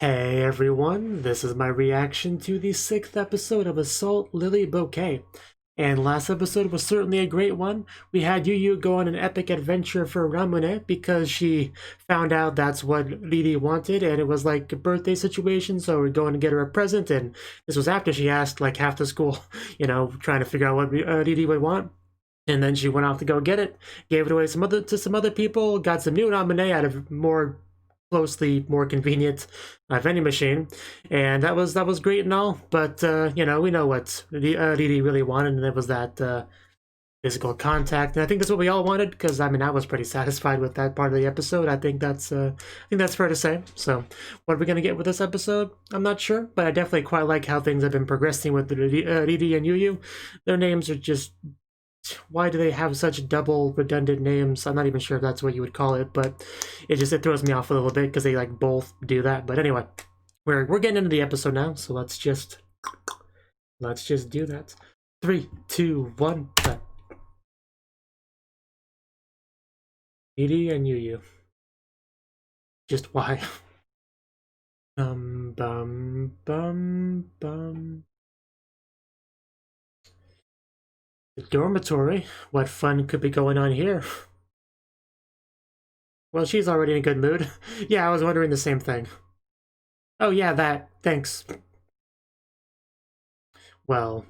Hey everyone, this is my reaction to the 6th episode of Assault Lily Bouquet. And last episode was certainly a great one. We had Yuyu go on an epic adventure for Ramune because she found out that's what Riri wanted, and it was like a birthday situation, so we're going to get her a present, and this was after she asked like half the school, trying to figure out what Riri would want. And then she went off to go get it, gave it away to some other people, got some new Ramune out of more convenient vending machine, and that was great and all, but we know what Riri really wanted, and it was that physical contact, and I think that's what we all wanted, because I mean I was pretty satisfied with that part of the episode. I think that's fair to say. So what are we gonna get with this episode? I'm not sure, but I definitely quite like how things have been progressing with Riri and Yuyu. Their names are just, why do they have such double redundant names? I'm not even sure if that's what you would call it, but it throws me off a little bit because they like both do that. But anyway, we're getting into the episode now, so let's just do that. 3, 2, 1. Riri and Yuyu. Just why? Bum bum. The dormitory? What fun could be going on here? Well, she's already in a good mood. Yeah, I was wondering the same thing. Oh yeah, that. Thanks. Well.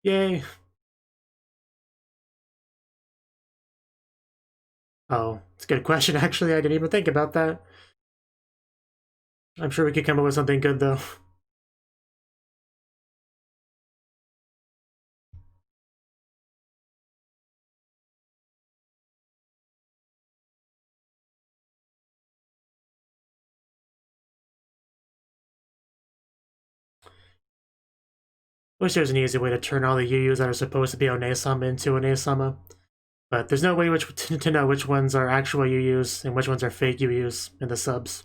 Yay. Oh, it's a good question, actually. I didn't even think about that. I'm sure we could come up with something good, though. Wish there was an easy way to turn all the Yuyus that are supposed to be Onesama into Onesama. But there's no way to know which ones are actual Yuyus and which ones are fake Yuyus in the subs.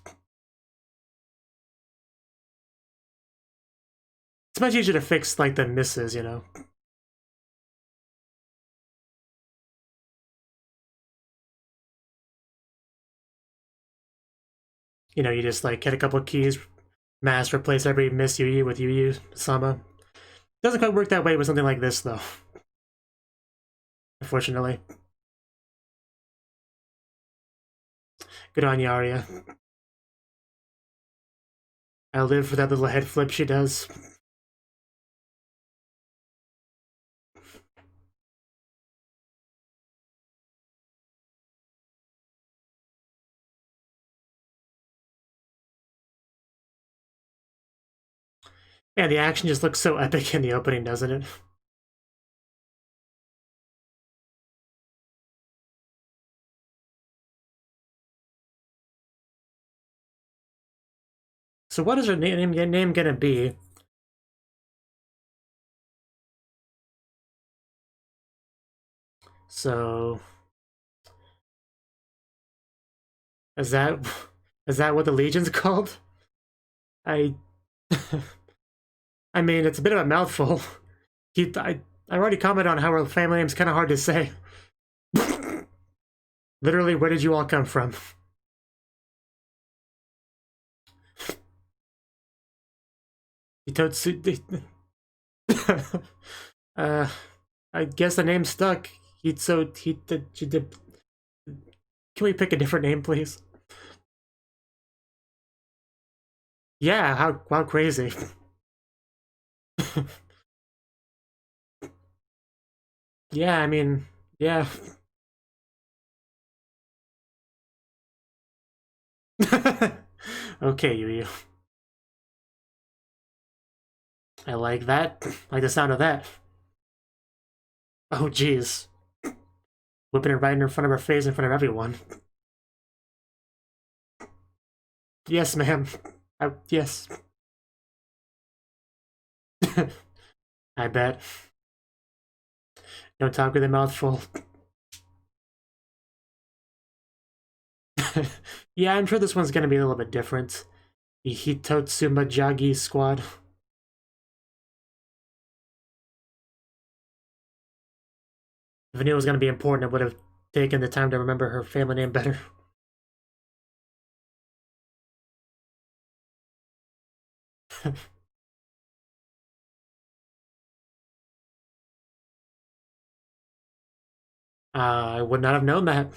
It's much easier to fix, like, the misses, you know? You just, like, get a couple keys, mass replace every miss Yuyu with Yuyu-sama. Doesn't quite work that way with something like this, though. Unfortunately. Good on Yaria. I live for that little head flip she does. Yeah, the action just looks so epic in the opening, doesn't it? So what is her name gonna be? So is that what the Legion's called? I I mean, it's a bit of a mouthful. I already commented on how her family name's kind of hard to say. Literally, where did you all come from? I guess the name stuck. Can we pick a different name, please? Yeah, how crazy. Yeah, I mean, yeah. Okay, Yuyu. I like that. I like the sound of that. Oh, jeez. Whipping it right in front of her face in front of everyone. Yes, ma'am. Yes. I bet. Don't talk with a mouth full. Yeah, I'm sure this one's gonna be a little bit different. The Hitotsuma Jagi squad. If I knew it was gonna be important, I would have taken the time to remember her family name better. I would not have known that.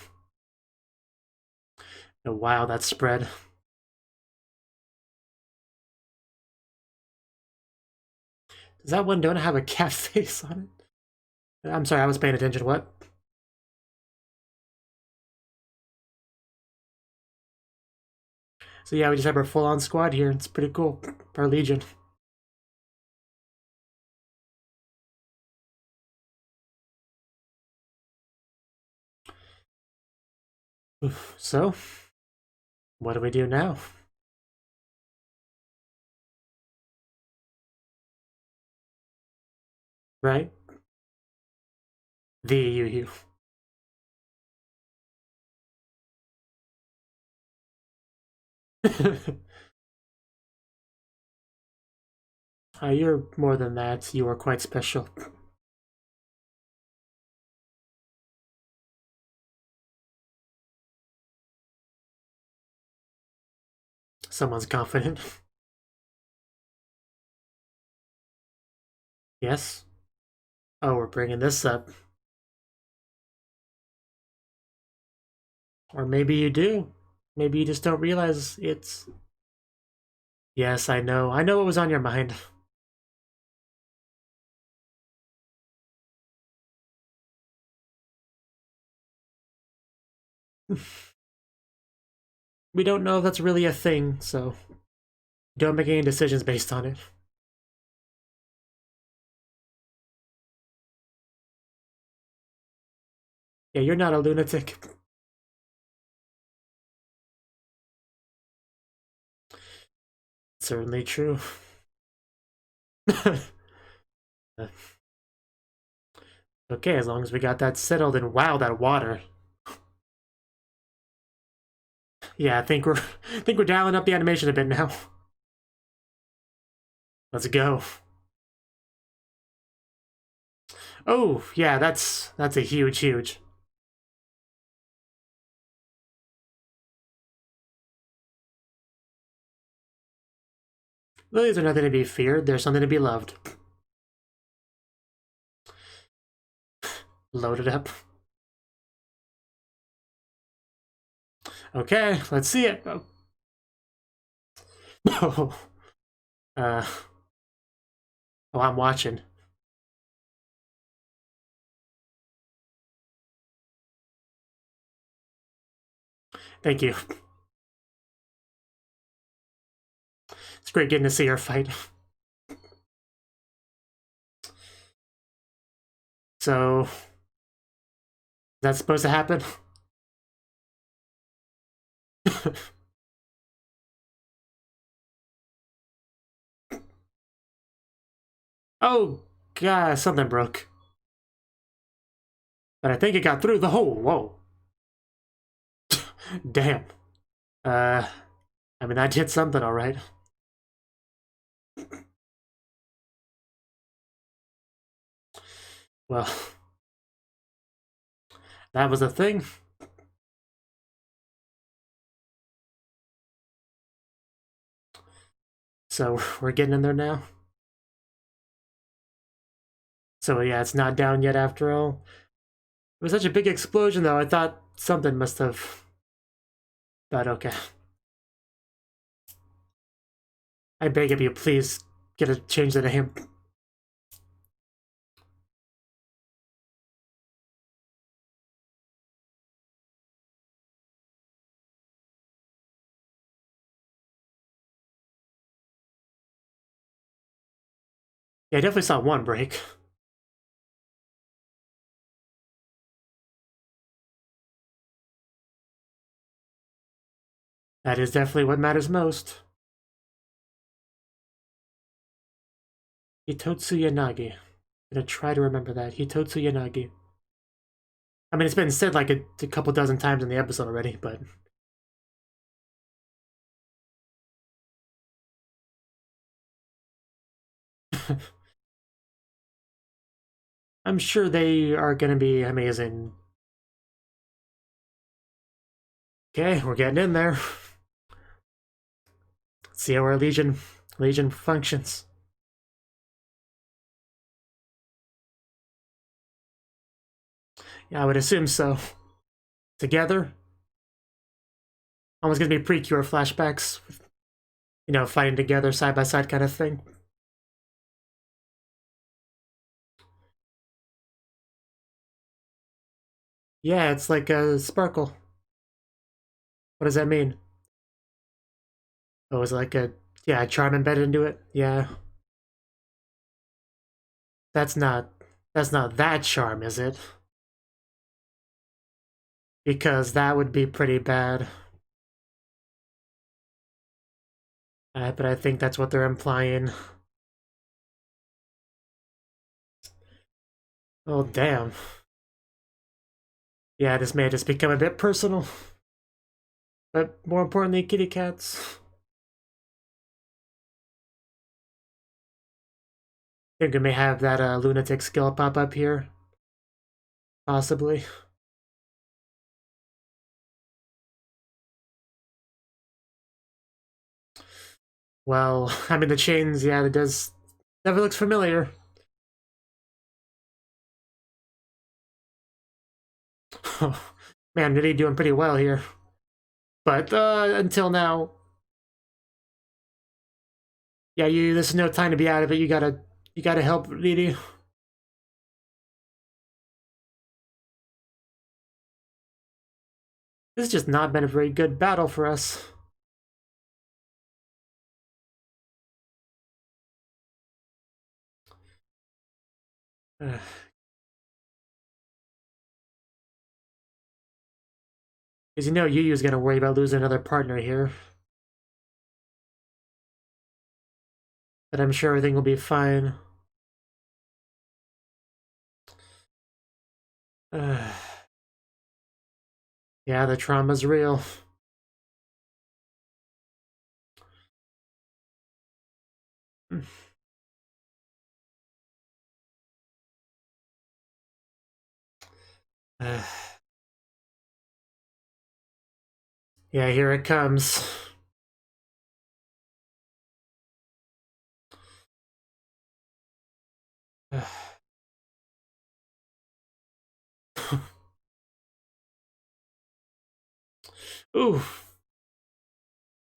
Oh, wow, that spread. Does that one don't have a cat face on it? I'm sorry, I was paying attention. What? So yeah, we just have our full-on squad here. It's pretty cool. Our Legion. So, what do we do now? Right? The Yu. You're more than that. You are quite special. Someone's confident. Yes? Oh, we're bringing this up. Or maybe you do. Maybe you just don't realize it's... Yes, I know. I know what was on your mind. We don't know if that's really a thing, so don't make any decisions based on it. Yeah, you're not a lunatic. Certainly true. Okay, as long as we got that settled, and wow, that water. Yeah, I think we're dialing up the animation a bit now. Let's go. Oh, yeah, that's a huge. Lilies are nothing to be feared, they're something to be loved. Load it up. Okay, let's see it. Oh. Oh, I'm watching. Thank you. It's great getting to see her fight. So, is that supposed to happen? Oh, God, something broke. But I think it got through the hole. Whoa. Damn. I mean, that did something, alright. Well, that was a thing. So, we're getting in there now. So yeah, it's not down yet after all. It was such a big explosion though, I thought something must have... But okay. I beg of you, please change the name. Yeah, I definitely saw one break. That is definitely what matters most. Hitotsu Yanagi. I'm gonna try to remember that. Hitotsu Yanagi. I mean, it's been said like a couple dozen times in the episode already, but... I'm sure they are gonna be amazing. Okay, we're getting in there. Let's see how our Legion Legion functions. Yeah, I would assume so. Together? Almost gonna be pre-cure flashbacks. You know, fighting together, side by side kind of thing. Yeah, it's like a sparkle. What does that mean? Oh, is it like a, yeah, a charm embedded into it? Yeah. That's not, that's not that charm, is it? Because that would be pretty bad. But I think that's what they're implying. Oh, damn. Yeah, this may just become a bit personal. But more importantly, kitty cats. I think we may have that lunatic skill pop up here. Possibly. Well, I mean, the chains, yeah, it does. Never looks familiar. Man, really doing pretty well here. But until now, yeah, there's no time to be out of it. You gotta help Lily. This has just not been a very good battle for us. Because you know Yuyu's gonna worry about losing another partner here. But I'm sure everything will be fine. Yeah, the trauma's real. Yeah, here it comes. Ooh.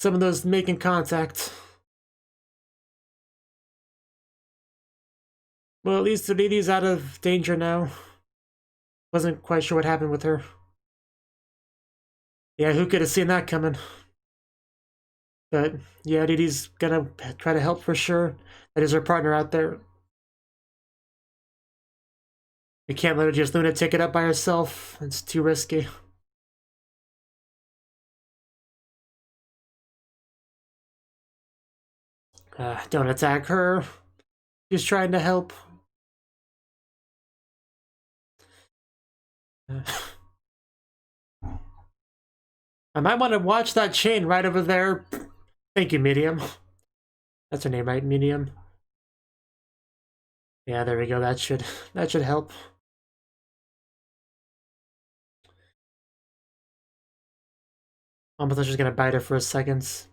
Some of those making contact. Well, at least Lily's out of danger now. Wasn't quite sure what happened with her. Yeah, who could have seen that coming? But yeah, Lily's gonna try to help for sure. That is her partner out there. We can't let her just lunatic it up by herself. It's too risky. Don't attack her. She's trying to help. I might want to watch that chain right over there. Thank you, Medium. That's her name, right? Medium. Yeah, there we go. That should help. Almost thought she was gonna bite her for a second.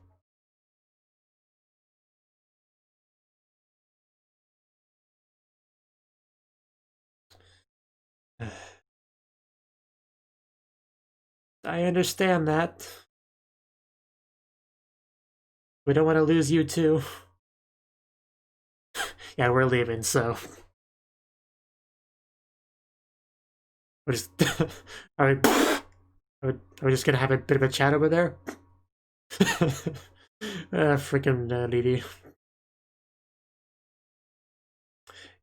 I understand that. We don't want to lose you too. Yeah, we're leaving, so we're just are we just gonna have a bit of a chat over there? Freaking Lily.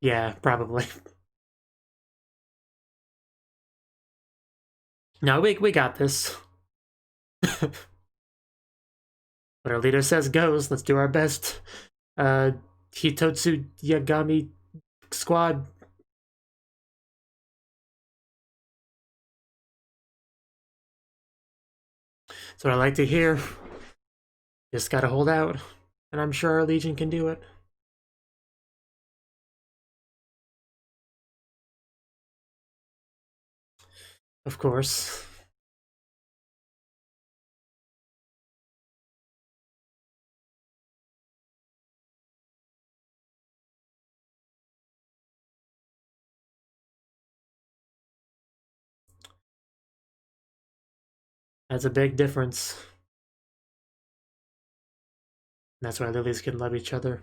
Yeah, probably. No, we got this. What our leader says goes. Let's do our best. Hitotsu Yagami squad. That's what I like to hear. Just gotta hold out. And I'm sure our Legion can do it. Of course. That's a big difference. That's why lilies can love each other.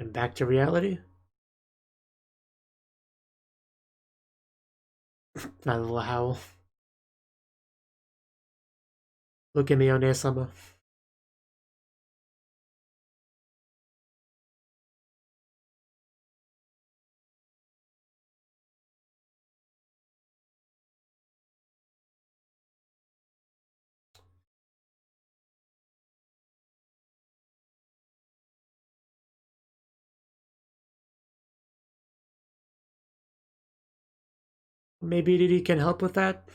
And back to reality. My little howl. Look at me, One-sama. Maybe Didi can help with that?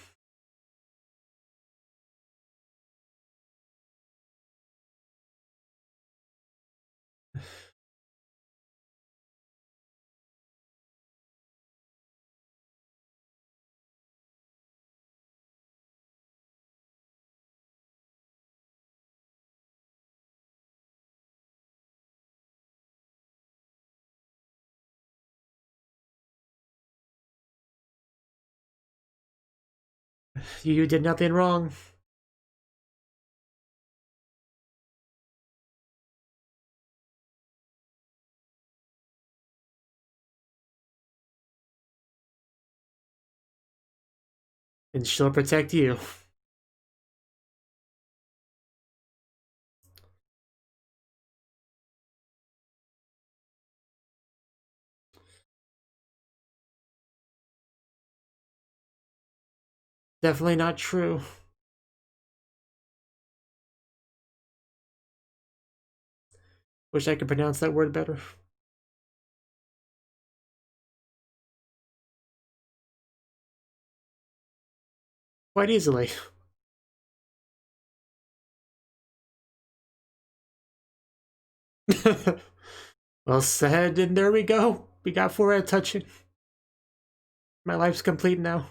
You did nothing wrong. And she'll protect you. Definitely not true. Wish I could pronounce that word better. Quite easily. Well said, and there we go. We got forehead touching. My life's complete now.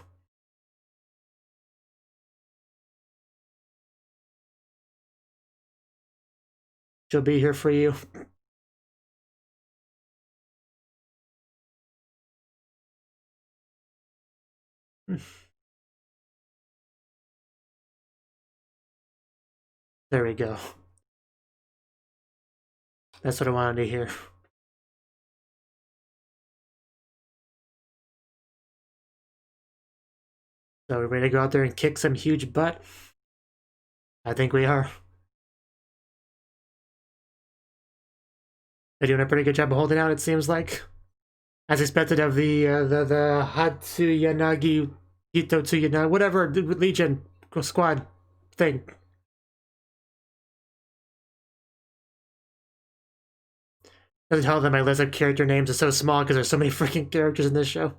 She'll be here for you. There we go. That's what I wanted to hear. So we're ready to go out there and kick some huge butt? I think we are. They're doing a pretty good job of holding out, it seems like. As expected of the Hatsuyanagi, Hitotsuyanagi, whatever, the Legion squad thing. Doesn't tell them my list of character names is so small because there's so many freaking characters in this show.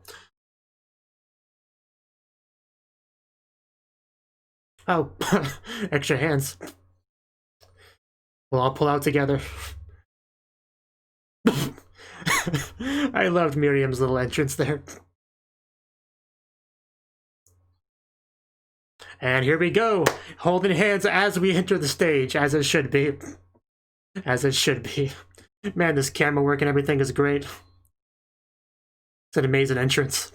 Oh, extra hands. We'll all pull out together. I loved Miriam's little entrance there. And here we go, holding hands as we enter the stage, as it should be. As it should be. Man, this camera work and everything is great. It's an amazing entrance.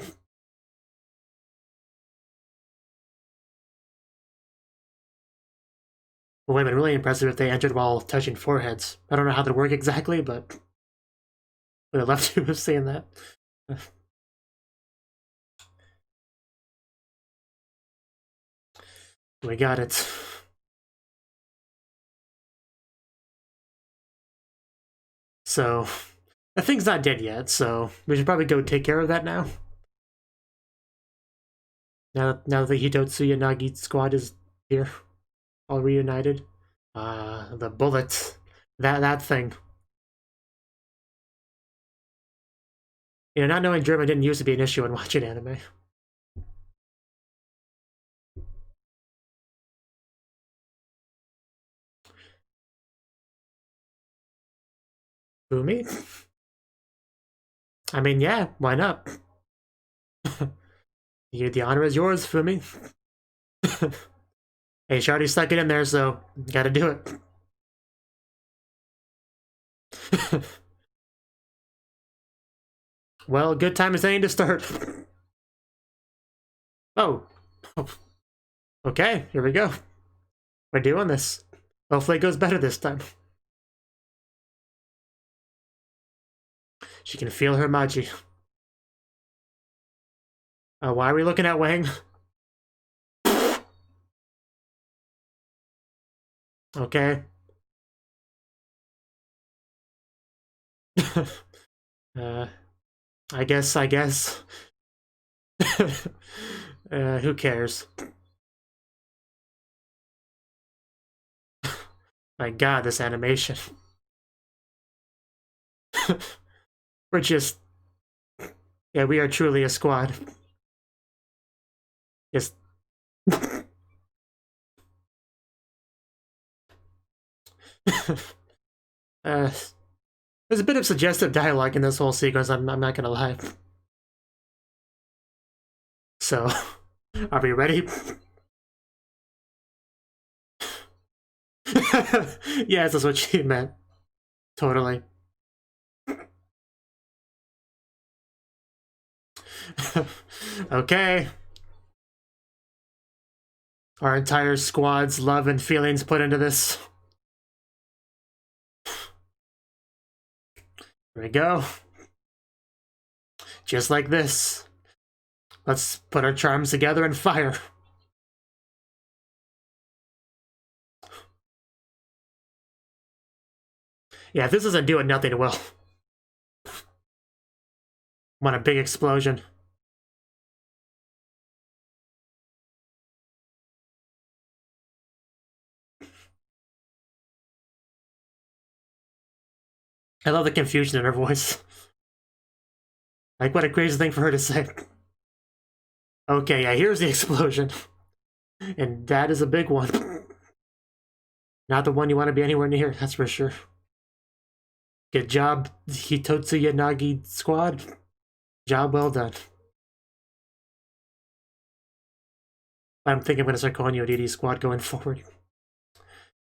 It would have been really impressive if they entered while touching foreheads. I don't know how that would work exactly, but would have loved to have seen that. We got it. So, the thing's not dead yet, so we should probably go take care of that now. Now that the Hitotsuyanagi squad is here, all reunited. The bullet, that thing. You know, not knowing German didn't used to be an issue when watching anime. Fumi? I mean, yeah, why not? The honor is yours, Fumi. Hey, she already stuck it in there, so gotta do it. Well, good time is any to start. Oh. Okay, here we go. We're doing this. Hopefully it goes better this time. She can feel her Maji. Why are we looking at Wang? Okay. I guess. Who cares? My god, this animation. We're just... Yeah, we are truly a squad. Just... There's a bit of suggestive dialogue in this whole sequence, I'm not gonna lie. So, are we ready? Yes, that's what she meant. Totally. Okay. Our entire squad's love and feelings put into this. Here we go. Just like this. Let's put our charms together and fire. Yeah, if this isn't doing nothing, it will. Want a big explosion. I love the confusion in her voice. Like, what a crazy thing for her to say. Okay, yeah, here's the explosion. And that is a big one. Not the one you want to be anywhere near, that's for sure. Good job, Hitotsuya Nagi squad. Job well done. I'm thinking I'm going to start calling you a DD squad going forward.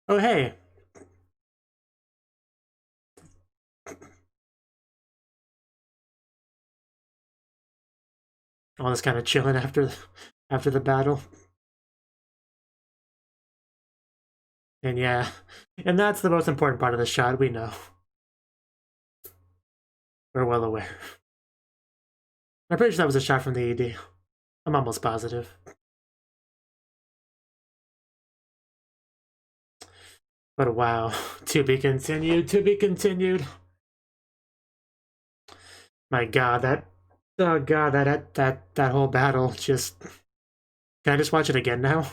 Oh, hey. All this kind of chilling after the battle. And yeah, and that's the most important part of the shot, we know. We're well aware. I'm pretty sure that was a shot from the ED. I'm almost positive. But wow, to be continued, to be continued. My god, that whole battle just... Can I just watch it again now?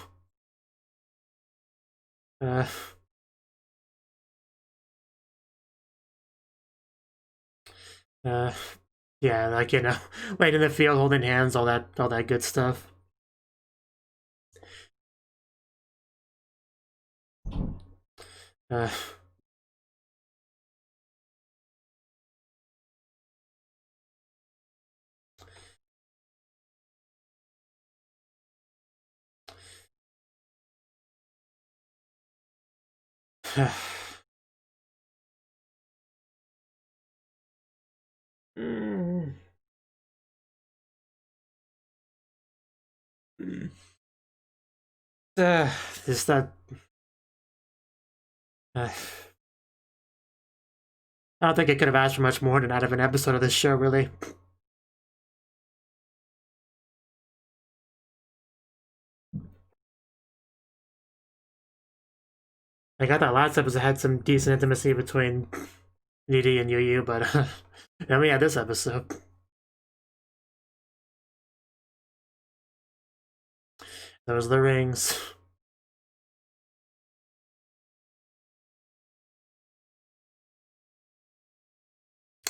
Yeah, like, you know, wait in the field, holding hands, all that good stuff. Mm. Is that... I don't think I could have asked for much more than out of an episode of this show, really. Like, I thought last episode had some decent intimacy between Didi and Yu, but then we had this episode. Those are the rings.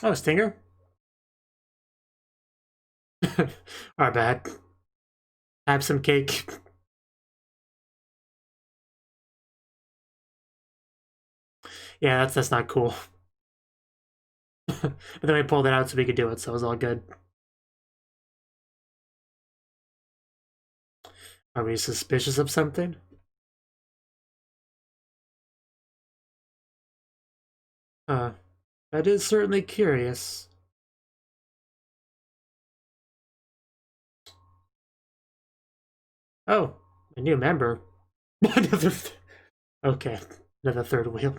Oh, Stinger? Our bad. Have some cake. Yeah, that's not cool. But then we pulled it out so we could do it, so it was all good. Are we suspicious of something? That is certainly curious. Oh, a new member. Okay, another third wheel.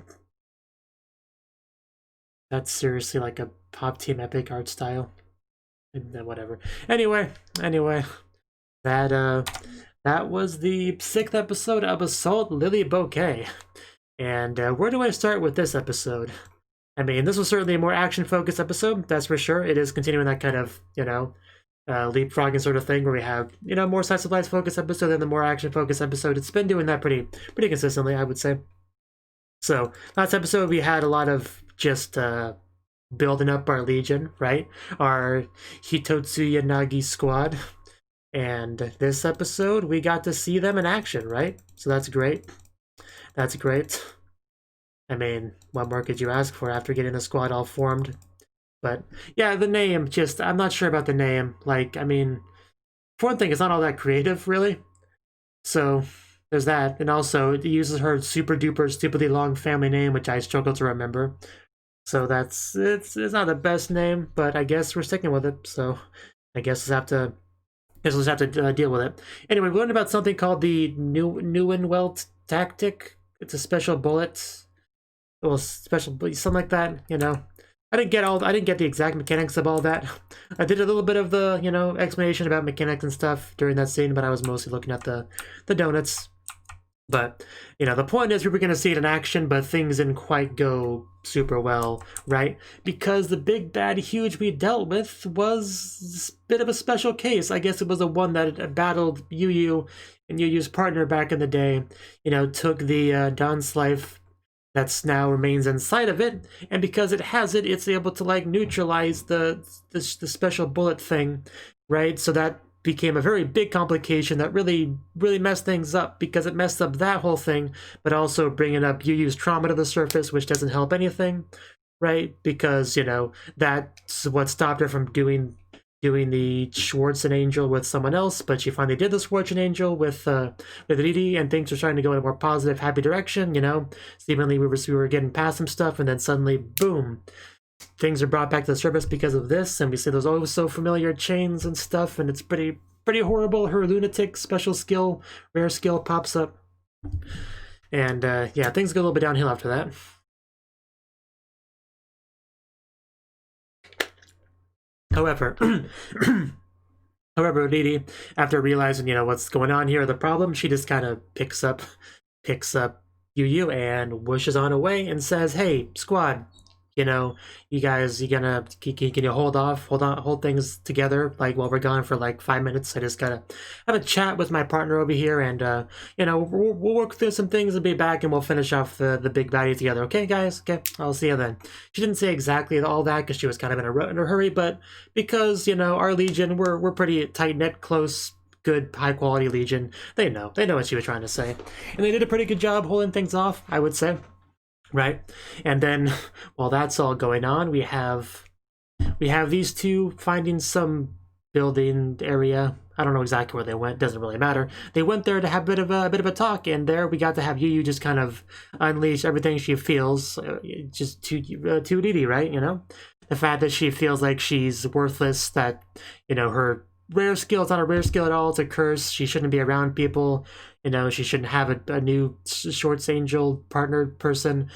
That's seriously like a Pop Team Epic art style. Whatever. Anyway, that was the 6th episode of Assault Lily Bouquet. And where do I start with this episode? I mean, this was certainly a more action-focused episode, that's for sure. It is continuing that kind of, leapfrogging sort of thing where we have, more side supplies focused episode than the more action-focused episode. It's been doing that pretty consistently, I would say. So, last episode we had a lot of just building up our legion, right? Our Hitotsuya Nagi squad. And this episode, we got to see them in action, right? So that's great. That's great. I mean, what more could you ask for after getting the squad all formed? But yeah, the name, I'm not sure about the name. Like, I mean, for one thing, it's not all that creative, really. So there's that. And also, it uses her super duper stupidly long family name, which I struggle to remember. So it's not the best name, but I guess we're sticking with it. So I guess we'll just have to deal with it. Anyway, we learned about something called the Neuenwelt tactic. It's a special bullet. Well, special, something like that, I didn't get the exact mechanics of all that. I did a little bit of the, explanation about mechanics and stuff during that scene, but I was mostly looking at the donuts. But, the point is we were going to see it in action, but things didn't quite go super well, right? Because the big bad huge we dealt with was a bit of a special case. I guess it was the one that battled Yu and Yu's partner back in the day, took the Don's life that's now remains inside of it, and because it has it, it's able to like neutralize the special bullet thing, right? So that became a very big complication that really messed things up, because it messed up that whole thing, but also bringing up Yu's trauma to the surface, which doesn't help anything, right? Because that's what stopped her from doing the Schwarzen Angel with someone else, but she finally did the Schwarzen Angel with Riri, and things were starting to go in a more positive, happy direction, Seemingly we were getting past some stuff, and then suddenly, boom, things are brought back to the surface because of this, and we see those always so familiar chains and stuff, and it's pretty horrible. Her lunatic special skill, rare skill, pops up. And yeah, things go a little bit downhill after that. However, Riri, after realizing, what's going on here, the problem, she just kind of picks up Yu and whooshes on away and says, "Hey, squad, you guys, can you hold things together, like, while we're gone for like 5 minutes? I just gotta have a chat with my partner over here, and we'll work through some things and be back, and we'll finish off the big baddie together. Okay, guys? Okay, I'll see you then." She didn't say exactly all that because she was kind of in a hurry, but because our legion, we're pretty tight knit, close, good, high quality legion. They know what she was trying to say, and they did a pretty good job holding things off, I would say. Right, and then while that's all going on, we have these two finding some building area. I don't know exactly where they went. Doesn't really matter. They went there to have a bit of a talk, and there we got to have Yu just kind of unleash everything she feels, just to Riri, right? The fact that she feels like she's worthless, that her rare skill, it's not a rare skill at all. It's a curse. She shouldn't be around people. She shouldn't have a new Shorts Angel partner person.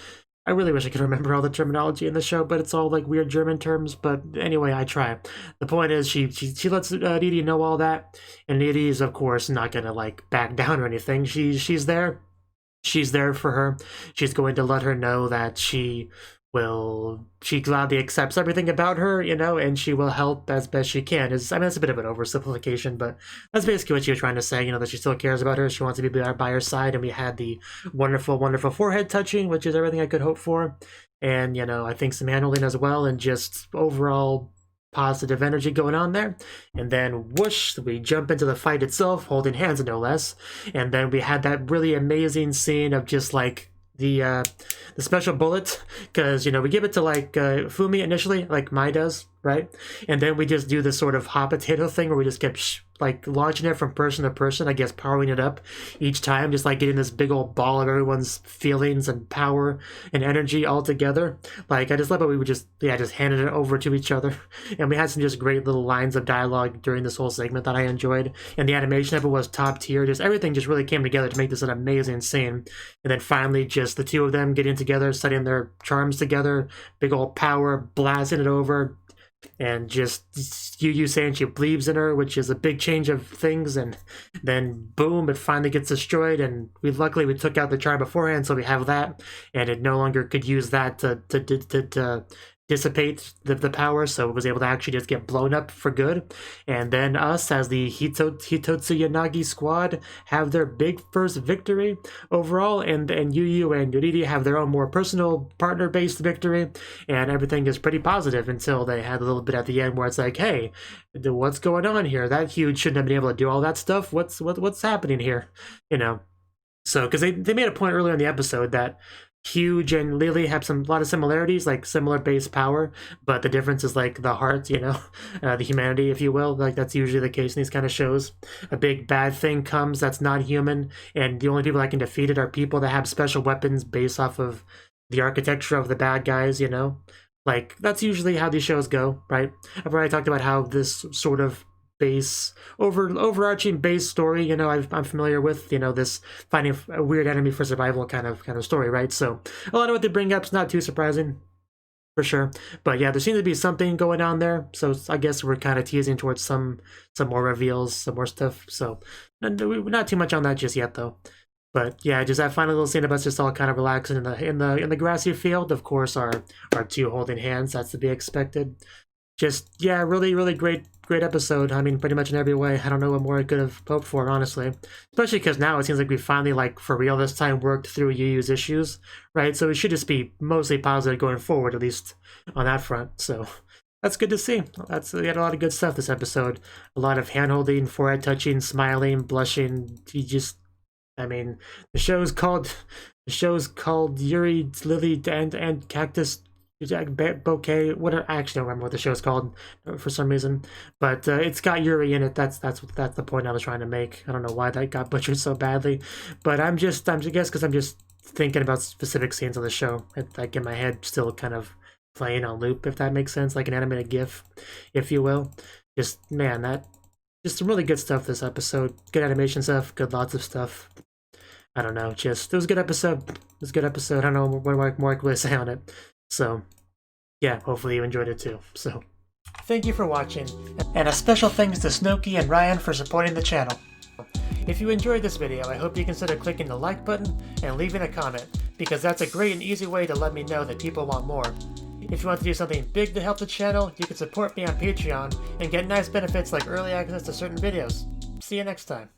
I really wish I could remember all the terminology in the show, but it's all like weird German terms. But anyway, I try. The point is, she lets Riri know all that, and Riri is of course not gonna like back down or anything. She's there. She's there for her. She's going to let her know that she gladly accepts everything about her, and she will help as best she can. That's a bit of an oversimplification, but that's basically what she was trying to say, that she still cares about her. She wants to be by her side, and we had the wonderful, wonderful forehead touching, which is everything I could hope for. And, I think some handling as well, and just overall positive energy going on there. And then whoosh, we jump into the fight itself, holding hands no less. And then we had that really amazing scene of just like the special bullet, because we give it to like Fumi initially, like Mai does, right? And then we just do this sort of hot potato thing where we just kept like launching it from person to person, I guess powering it up each time, just like getting this big old ball of everyone's feelings and power and energy all together. Like, I just love how we would just handed it over to each other. And we had some just great little lines of dialogue during this whole segment that I enjoyed. And the animation of it was top tier. Just everything just really came together to make this an amazing scene. And then finally, just the two of them getting together, setting their charms together, big old power, blasting it over. And just Yuyu saying she believes in her, which is a big change of things, and then boom, it finally gets destroyed, and luckily we took out the charm beforehand, so we have that, and it no longer could use that to dissipate the power, so it was able to actually just get blown up for good. And then us, as the Hitotsu Yanagi squad, have their big first victory overall, and Yuyu and Yoriri have their own more personal partner-based victory, and everything is pretty positive until they had a little bit at the end where it's like, hey, what's going on here? That huge shouldn't have been able to do all that stuff. What's happening here? You know? So, because they made a point earlier in the episode that Huge and Lily have a lot of similarities, like similar base power, but the difference is like the heart, you know, the humanity, if you will. Like, that's usually the case in these kind of shows. A big bad thing comes that's not human, and the only people that can defeat it are people that have special weapons based off of the architecture of the bad guys, you know. Like, that's usually how these shows go, right? I've already talked about how this sort of overarching base story, you know, I'm familiar with, you know, this finding a weird enemy for survival kind of story, right? So a lot of what they bring up is not too surprising, for sure. But yeah, there seems to be something going on there, so I guess we're kind of teasing towards some more reveals, some more stuff. So not too much on that just yet, though. But yeah, just that final little scene of us just all kind of relaxing in the grassy field. Of course, our two holding hands. That's to be expected. Just, yeah, really great episode. I mean, pretty much in every way. I don't know what more I could have hoped for, honestly. Especially because now it seems like we finally, like, for real this time, worked through Yuyu's issues, right? So it should just be mostly positive going forward, at least on that front. So that's good to see. We had a lot of good stuff this episode. A lot of hand-holding, forehead touching, smiling, blushing. I mean, the show's called Yuri, Lily, and Cactus Bouquet. Whatever. I actually don't remember what the show's called for some reason, but it's got Yuri in it. That's the point I was trying to make. I don't know why that got butchered so badly, but I guess because I'm just thinking about specific scenes of the show, like in my head, still kind of playing on loop, if that makes sense, like an animated GIF, if you will. Just, man, just some really good stuff this episode. Good animation stuff. Good lots of stuff. I don't know. It was a good episode. I don't know what more I could say on it. So, yeah, hopefully you enjoyed it too. So, thank you for watching, and a special thanks to Cnouki and Ryan for supporting the channel. If you enjoyed this video, I hope you consider clicking the like button and leaving a comment, because that's a great and easy way to let me know that people want more. If you want to do something big to help the channel, you can support me on Patreon and get nice benefits like early access to certain videos. See you next time.